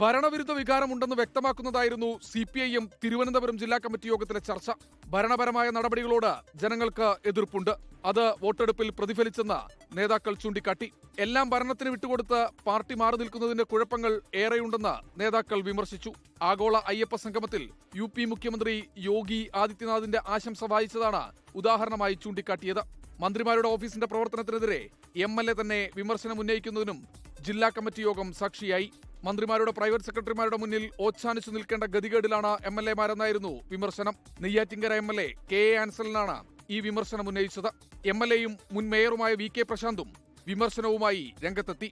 ഭരണവിരുദ്ധ വികാരമുണ്ടെന്ന് വ്യക്തമാക്കുന്നതായിരുന്നു CPIM തിരുവനന്തപുരം ജില്ലാ committee യോഗത്തിലെ ചർച്ച. ഭരണപരമായ നടപടികളോട് ജനങ്ങൾക്ക് എതിർപ്പുണ്ട്. അത് വോട്ടെടുപ്പിൽ പ്രതിഫലിച്ചെന്ന് നേതാക്കൾ ചൂണ്ടിക്കാട്ടി. എല്ലാം ഭരണത്തിന് വിട്ടുകൊടുത്ത് പാർട്ടി മാറി നിൽക്കുന്നതിന്റെ കുഴപ്പങ്ങൾ ഏറെയുണ്ടെന്ന് നേതാക്കൾ വിമർശിച്ചു. ആഗോള അയ്യപ്പ സംഗമത്തിൽ UP മുഖ്യമന്ത്രി യോഗി ആദിത്യനാഥിന്റെ ആശംസ വായിച്ചതാണ് ഉദാഹരണമായി ചൂണ്ടിക്കാട്ടിയത്. മന്ത്രിമാരുടെ ഓഫീസിന്റെ പ്രവർത്തനത്തിനെതിരെ MLA തന്നെ വിമർശനം ഉന്നയിക്കുന്നതിനും ജില്ലാ കമ്മിറ്റി യോഗം സാക്ഷിയായി. മന്ത്രിമാരുടെ പ്രൈവറ്റ് സെക്രട്ടറിമാരുടെ മുന്നിൽ ഓച്ഛാനിച്ചു നിൽക്കേണ്ട ഗതികേടിലാണ് MLA-മാരെന്നായിരുന്നു വിമർശനം. നെയ്യാറ്റിങ്കര MLA KA ആൻസലിനാണ് ഈ വിമർശനം ഉന്നയിച്ചത്. MLA-യും മുൻ മേയറുമായ VK പ്രശാന്തും വിമർശനവുമായി രംഗത്തെത്തി.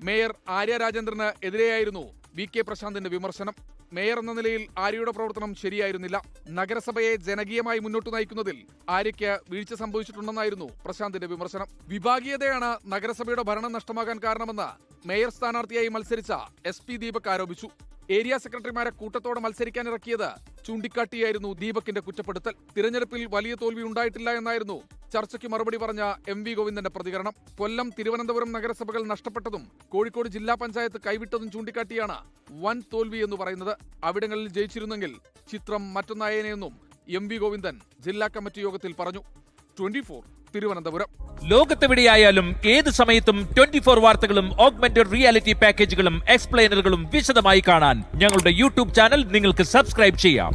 മേയർ ആര്യ രാജേന്ദ്രന് എതിരെയായിരുന്നു VK പ്രശാന്തിന്റെ വിമർശനം. മേയർ എന്ന നിലയിൽ ആര്യയുടെ പ്രവർത്തനം ശരിയായിരുന്നില്ല. നഗരസഭയെ ജനകീയമായി മുന്നോട്ട് നയിക്കുന്നതിൽ ആര്യയ്ക്ക് വീഴ്ച സംഭവിച്ചിട്ടുണ്ടെന്നായിരുന്നു പ്രശാന്തിന്റെ വിമർശനം. വിഭാഗീയതയാണ് നഗരസഭയുടെ ഭരണം നഷ്ടമാകാൻ കാരണമെന്ന് മേയർ സ്ഥാനാർത്ഥിയായി മത്സരിച്ച SP ദീപക് ആരോപിച്ചു. ഏരിയ സെക്രട്ടറിമാരെ കൂട്ടത്തോടെ മത്സരിക്കാനിറക്കിയത് ചൂണ്ടിക്കാട്ടിയായിരുന്നു ദീപകിന്റെ കുറ്റപ്പെടുത്തൽ. തിരഞ്ഞെടുപ്പിൽ വലിയ തോൽവി ഉണ്ടായിട്ടില്ല എന്നായിരുന്നു ചർച്ചയ്ക്ക് മറുപടി പറഞ്ഞ MV ഗോവിന്ദന്റെ പ്രതികരണം. കൊല്ലം, തിരുവനന്തപുരം നഗരസഭകൾ നഷ്ടപ്പെട്ടതും കോഴിക്കോട് ജില്ലാ പഞ്ചായത്ത് കൈവിട്ടതും ചൂണ്ടിക്കാട്ടിയാണ് വൻ തോൽവി എന്ന് പറയുന്നത്. അവിടങ്ങളിൽ ജയിച്ചിരുന്നെങ്കിൽ ചിത്രം മറ്റൊന്നായേനെയെന്നും MV ഗോവിന്ദൻ ജില്ലാ കമ്മിറ്റി യോഗത്തിൽ പറഞ്ഞു. 24 തിരുവനന്തപുരം. ലോകത്തെവിടെയായാലും ഏത് സമയത്തും 24 വാർത്തകളും ഓഗ്മെന്റഡ് റിയാലിറ്റി പാക്കേജുകളും എക്സ്പ്ലെയിനറുകളും വിശദമായി കാണാൻ ഞങ്ങളുടെ YouTube ചാനൽ നിങ്ങൾക്ക് സബ്സ്ക്രൈബ് ചെയ്യാം.